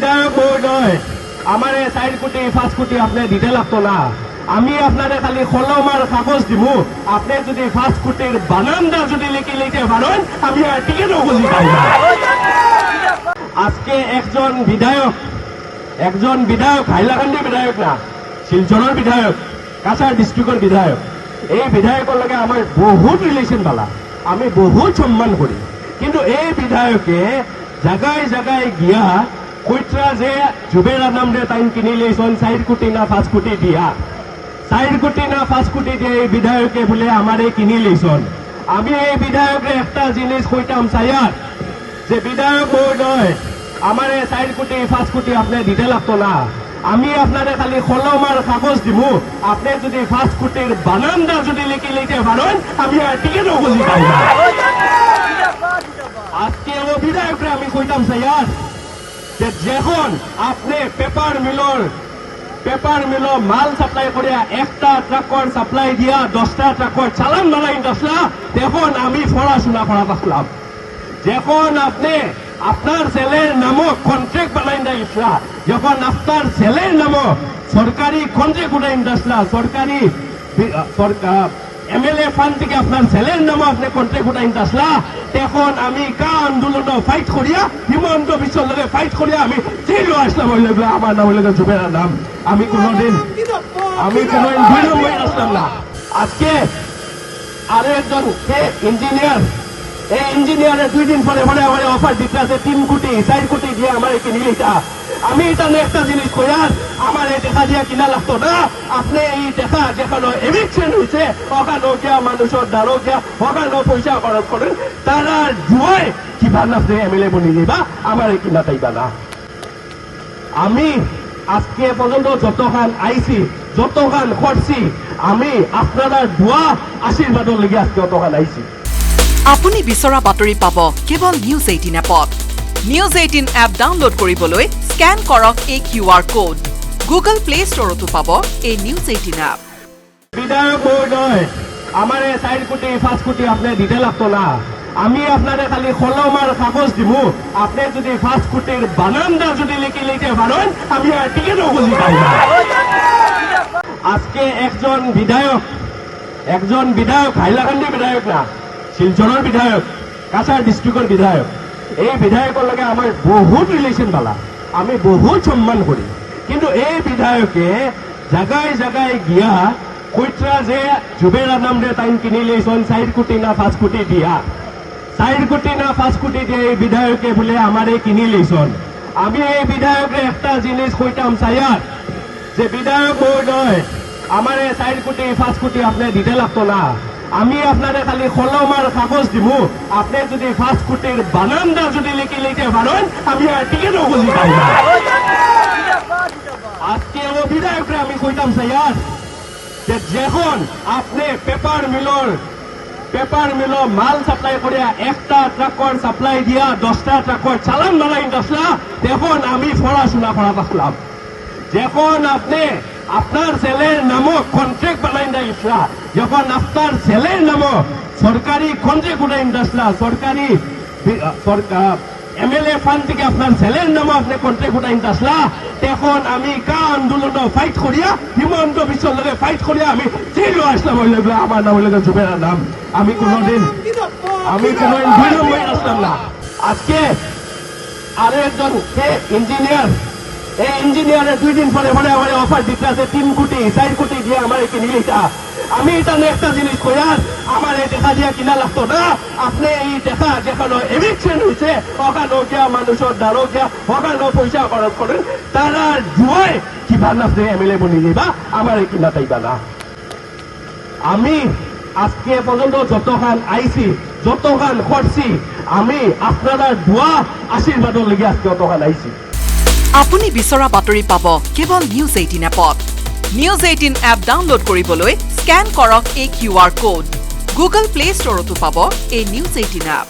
বিধায়ক মহোদয় আমার 4 কোটি 5 কোটি আপনি দিতে লাগতো না আমি আপনারে খালি কলম আর কাগজ দিব আপনি যদি 5 কোটির বানানটা যদি লিখে লিখতে পারেন আমি আর টিকিটও খুঁজি পাই না আজকে একজন বিধায়ক হাইলাকান্দি বিধায়ক না শিলচরের বিধায়ক কাছাড় ডিস্ট্রিক্টের বিধায়ক এই বিধায়কের লগে আমার বহুত রিলেশন বালা আমি বহুত সম্মান করি কিন্তু এই বিধায়কে জায়গায় জায়গায় গিয়া কইত্রা যে জুবেরা নাম দে তাইন কিনি লেইছন 4 কোটি না 5 কোটি দিয়া 4 কোটি না 5 কোটি দিয়ে এই বিধায়কে বলে আমারে কিনি লেইছন আমি এই বিধায়কে একটা জিনিস কইতাম চাইয়ার যে বিধায়ক মহোদয় আমার 4 কোটি 5 কোটি আপনি দিতে লাগতো না আমি আপনারে খালি কলম আর কাগজ দিব আপনি যদি 5 কোটির বানানটা যদি লিখে লিখতে পারেন আমি আর টিকিটও খুঁজি পাই না আজকে ও বিধায়করে আমি কইতাম চাইয়ার যে যখন আপনি পেপার মিল মাল সাপ্লাই করিয়া একটা ট্রাকর সাপ্লাই দিয়া 10টা ট্রাকর চালান বানাই দশলা তখন আমি পড়াশোনা করা থাকলাম যখন আপনি আপনার ছেলের নামও কন্ট্রাক্ট বানাই দিয়েছিলা যখন আপনার ছেলের নামও সরকারি কন্ট্রাক্ট উঠাই দিয়েছিলা সরকারি এমএলএ ফান্ড থেকে আপনার ছেলের নামও আপনি কন্ট্রাক্ট উঠাই দিয়েছিলা তখন আমি কা আন্দোলন ফাইট করিয়া হিমন্ত বিশ্বের লগে ফাইট করিয়া আমি জেলও আসলাম ওই লোক আমার নাম ওই লোক জুবেরা নাম আমি কোনোদিন দুই নম্বর আসলাম না আজকে আরো একজন ইঞ্জিনিয়ার এই ইঞ্জিনিয়ারের 2 দিন পরে আমার অফার দিতে আছে 3 কোটি 4 কোটি দিয়ে আমার কিনে এটা আমি এটা একটা জিনিস কইয়ার আমার এই দেখা দিয়া কিনা লাগতো না আপনি এই দেখা যেখানে এভিকশন হয়েছে ওখানে গিয়া মানুষের দ্বারো গিয়া ওখানে পয়সা খরচ করেন তারা জুয়ায় কিভাবে আপনি এমএলএ বনি দিবা আমার কিনা তাইবা না আমি আজকে পর্যন্ত যতখান আইছি যতখান করছি আমি আপনারা দোয়া আশীর্বাদৰ লাগি আজকে অতখান আইছি আপুনি বিচৰা বাতৰি পাব কেৱল নিউজ 18 এপত নিউজ 18 এপ ডাউনলোড কৰিবলৈ স্ক্যান কৰক এই QR কোড গুগল প্লে ষ্টৰতো পাব এই নিউজ 18 এপ বিধায়ক মহোদয় আমার 4 কোটি 5 কোটি আপনি দিতে লাগতো না আমি আপনারে খালি কলম আর কাগজ দিব আপনি যদি 5 কোটির বানানটা যদি লিখে লিখতে পারেন আমি আর টিকিটও খুঁজি পাই না আজকে একজন বিধায়ক হাইলাকান্দি বিধায়ক না শিলচরের বিধায়ক কাছাড় ডিস্ট্রিক্টের বিধায়ক এই বিধায়কের লগে আমার বহুত রিলেশন বালা আমি বহুত সম্মান করি কিন্তু এই বিধায়কে জায়গায় জায়গায় গিয়া কইত্রা যে জুবেরা নাম দে তাইন কিনি লেইছন 4 কোটি না 5 কোটি দিয়া 4 কোটি না 5 কোটি দিয়ে এই বিধায়কে বলে আমারে কিনি লেইছন আমি এই বিধায়কে একটা জিনিস কইতাম চাইয়ার যে বিধায়ক মহোদয় আমার 4 কোটি 5 কোটি আপনি দিতে লাগতো না আমি আপনারে খালি কলম আর কাগজ দিব আপনি যদি 5 কোটির বানানটা যদি লিখে লিখতে পারেন আমি আর টিকিটও খুঁজি পাই না আজকে ও বিধায়করে আমি কইতাম চাইয়ার যে যখন আপনি পেপার মিল মাল সাপ্লাই করিয়া একটা ট্রাকর সাপ্লাই দিয়া 10টা ট্রাকর চালান বানাই দশলা তখন আমি পড়াশোনা করা থাকলাম যখন আপনি আপনার ছেলের নামও কন্ট্রাক্ট বানাই দিয়েছিলা যখন আপনার ছেলের নামও সরকারি কন্ট্রাক্ট উঠাই দিয়েছিলা সরকারি এমএলএ ফান্ড থেকে আপনার ছেলের নামও আপনি কন্ট্রাক্ট উঠাই দিয়েছিলা তখন আমি কা আন্দোলন ফাইট করিয়া হিমন্ত বিশ্বের লগে ফাইট করিয়া আমি জেলও আসলাম ওই লোক আমার নাম ওই লোক জুবেরা নাম আমি কোনোদিন দুই নম্বর আসলাম না আজকে আরো একজন ইঞ্জিনিয়ার এই ইঞ্জিনিয়ারের 2 দিন পরে আমার অফার দিতে আছে 3 কোটি 4 কোটি দিয়ে আমার কিনে এটা আমি এটা একটা জিনিস কইয়ার আমার এই দেখা দিয়া কিনা লাগতো না আপনি এই দেখা যেখানে এভিকশন হয়েছে ওখানে গিয়া মানুষের দ্বারো গিয়া ওখানে পয়সা খরচ করেন তারা জুয়ায় কিভাবে আপনি এমএলএ বনি দিবা আমার কিনা তাইবা না আমি আজকে পর্যন্ত যতখান আইছি যতখান করছি আমি আপনারা দোয়া আশীর্বাদৰ লাগি আজকে অতখান আইছি আপুনি বিচৰা বাতৰি পাব কেৱল নিউজ 18 এপত নিউজ 18 এপ ডাউনলোড কৰিবলৈ স্ক্যান কৰক এই QR কোড গুগল প্লে ষ্টৰতো পাব এই নিউজ 18 এপ